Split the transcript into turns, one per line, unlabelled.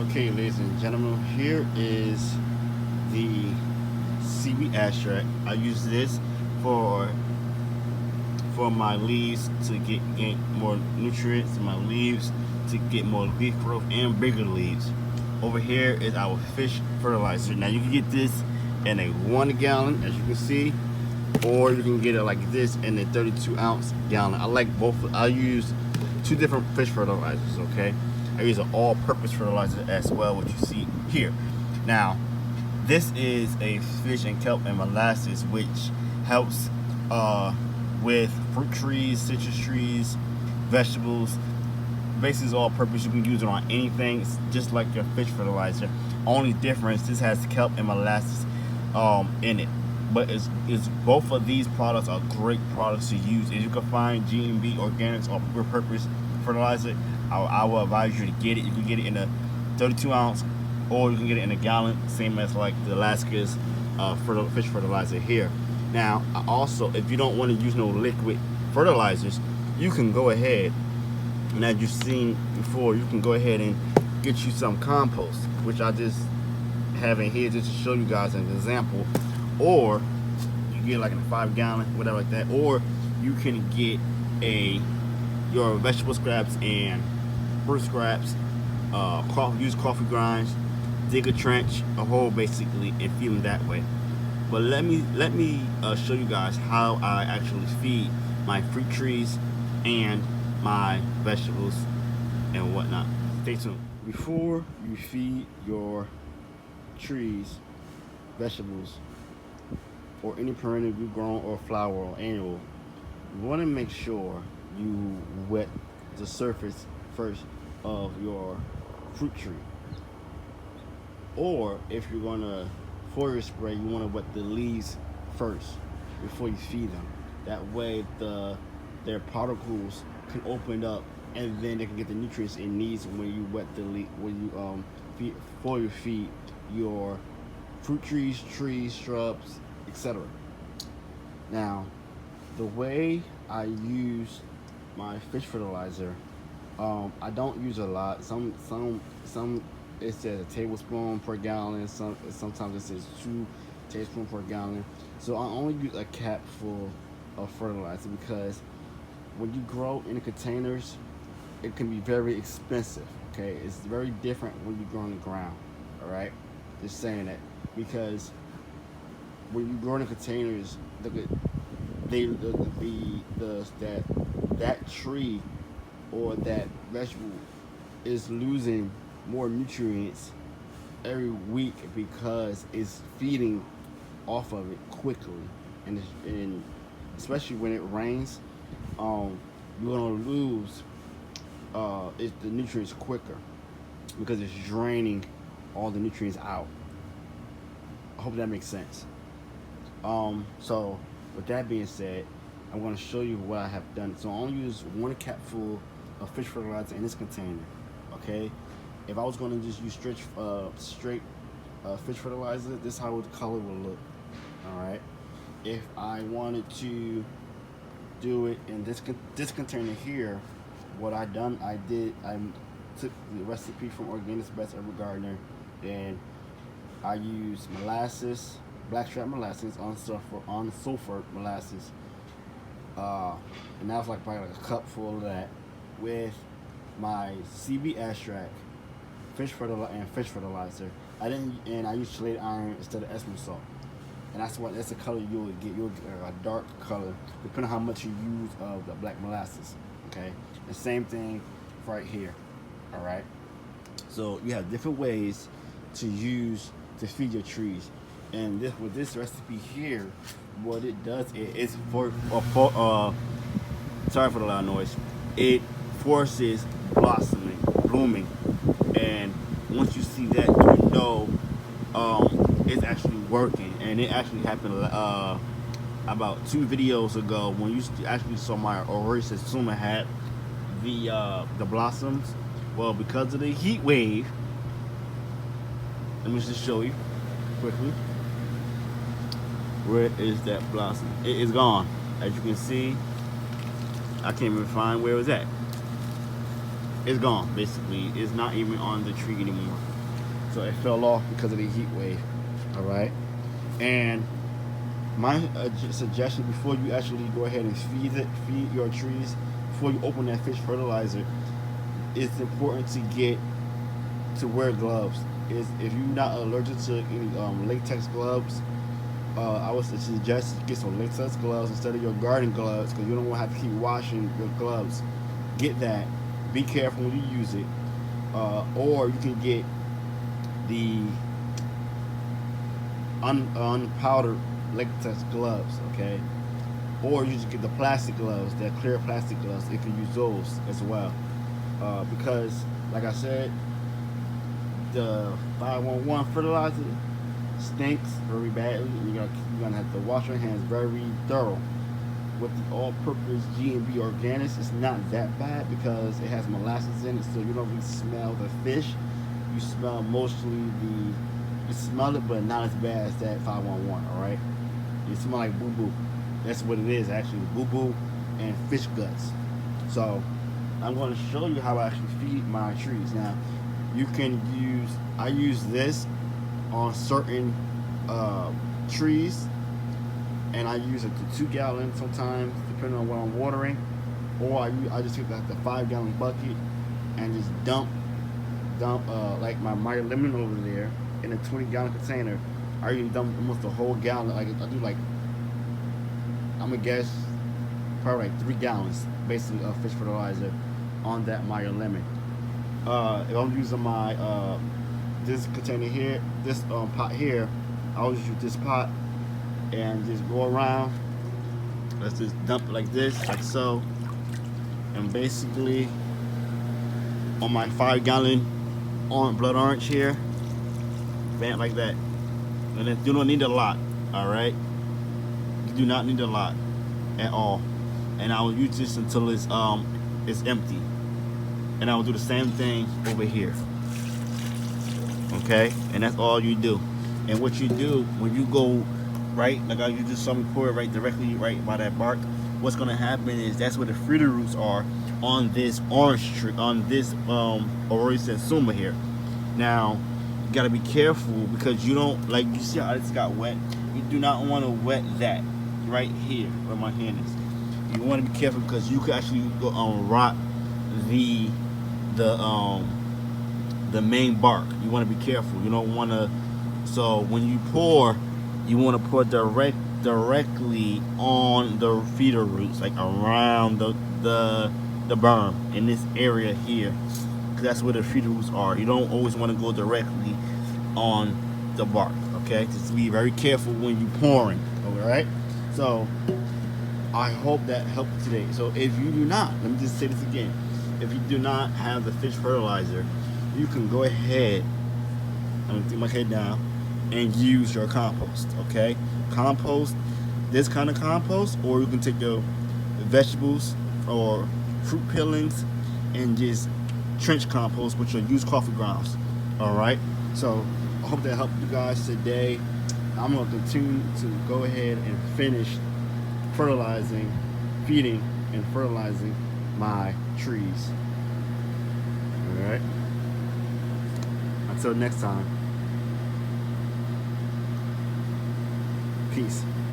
Okay, ladies and gentlemen, here is the CB extract. I use this for for my leaves to get more nutrients, my leaves to get more leaf growth and bigger leaves. Over here is our fish fertilizer. Now you can get this in a 1 gallon, as you can see, or you can get it like this in a 32-ounce gallon. I like both. I use two different fish fertilizers. Okay, I use an all-purpose fertilizer as well, what you see here. Now, this is a fish and kelp and molasses, which helps with fruit trees, citrus trees, vegetables. Basically, it's all purpose. You can use it on anything. It's just like your fish fertilizer. Only difference, this has kelp and molasses in it. But it's both of these products are great products to use. If you can find G&B organics or pure purpose fertilizer, I will advise you to get it. You can get it in a 32-ounce, or you can get it in a gallon, same as like the Alaska's fish fertilizer here. Now, also, if you don't want to use no liquid fertilizers, you can go ahead, and as you've seen before, you can go ahead and get you some compost, which I just have in here just to show you guys an example. Or you get like a 5-gallon, whatever like that, or you can get your vegetable scraps and fruit scraps, use coffee grinds, dig a trench, a hole basically, and feed them that way. But let me show you guys how I actually feed my fruit trees and my vegetables and whatnot. Stay tuned. Before you feed your trees, vegetables, or any perennial you grown or flower or annual, you want to make sure you wet the surface first of your fruit tree. Or if you're going to foliar spray, you want to wet the leaves first before you feed them. That way their particles can open up, and then they can get the nutrients it needs when you wet the leaf, when you foliar feed your fruit trees, shrubs, etc. Now, the way I use my fish fertilizer, I don't use a lot. Some it says a tablespoon per gallon. Sometimes it says 2 tablespoons per gallon. So I only use a cap full of fertilizer, because when you grow in containers, it can be very expensive. Okay, it's very different when you grow on the ground. All right, just saying that, because when you grow in containers, that tree or that vegetable is losing more nutrients every week, because it's feeding off of it quickly, and especially when it rains, you're gonna lose the nutrients quicker, because it's draining all the nutrients out. I hope that makes sense. So with that being said, I'm going to show you what I have done. So I only use 1 capful of fish fertilizer in this container. Okay, if I was going to just use straight fish fertilizer, this is how the color will look. All right, if I wanted to do it in this container here, what I took the recipe from Organic's Best Ever Gardener, and I used molasses, blackstrap molasses, on sulfur molasses, and that was probably like a cup full of that, with my CB extract, fish fertilizer. I used chelated iron instead of Epsom salt, and that's the color you will get. You'll get a dark color depending on how much you use of the black molasses. Okay, the same thing right here. All right, so you have different ways to use to feed your trees. And with this recipe here, what it does is sorry for the loud noise. It forces blooming, and once you see that, you know it's actually working. And it actually happened about 2 videos ago, when you actually saw my Oasis Suma had the blossoms. Well, because of the heat wave, let me just show you quickly. Where is that blossom? It is gone. As you can see, I can't even find where it was at. It's gone, basically. It's not even on the tree anymore. So it fell off because of the heat wave. All right. And my suggestion before you actually go ahead and feed your trees, before you open that fish fertilizer, it's important to wear gloves. Is if you're not allergic to any latex gloves, I would suggest you get some latex gloves instead of your garden gloves because you don't want to have to keep washing your gloves. Get that. Be careful when you use it. Or you can get the unpowdered latex gloves, okay? Or you just get the plastic gloves, that clear plastic gloves. You can use those as well. Because, like I said, the 511 fertilizer stinks very badly. You're gonna have to wash your hands very thorough. With the all-purpose G&B Organics, it's not that bad because it has molasses in it, so you don't really smell the fish. You smell mostly you smell it, but not as bad as that 511. All right, you smell like boo boo. That's what it is actually, boo boo and fish guts. So I'm going to show you how I actually feed my trees. Now, you can I use this on certain trees, and I use it to 2 gallons sometimes, depending on what I'm watering. Or I just take the 5-gallon bucket and just dump like my Meyer lemon over there in a 20-gallon container. I usually dump almost a whole gallon. Like I do, like I'm gonna guess probably like 3 gallons basically of fish fertilizer on that Meyer lemon. If I'm using my this container here, this pot here, I'll just use this pot and just go around. Let's just dump it like this, like so, and basically on my 5-gallon blood orange here, bam, like that. And then you don't need a lot, all right? You do not need a lot at all. And I will use this until it's empty. And I will do the same thing over here. Okay, and that's all you do. And what you do when you go right, like you just saw me pour it right directly right by that bark, what's gonna happen is that's where the fruity roots are on this orange tree, on this Aurora Sansuma here. Now you gotta be careful because you don't, like you see how it's got wet, you do not want to wet that right here where my hand is. You want to be careful because you could actually go rot the main bark. You want to be careful. You don't want to. So when you pour, you want to pour directly on the feeder roots, like around the berm in this area here, because that's where the feeder roots are. You don't always want to go directly on the bark. Okay, just be very careful when you're pouring. All right. So I hope that helped today. So if you do not, let me just say this again. If you do not have the fish fertilizer, you can go ahead, I'm gonna take my head down, and use your compost, okay? Compost, this kind of compost, or you can take your vegetables or fruit peelings and just trench compost with your used coffee grounds, all right? So I hope that helped you guys today. I'm gonna continue to go ahead and finish feeding and fertilizing my trees. All right. Until next time. Peace.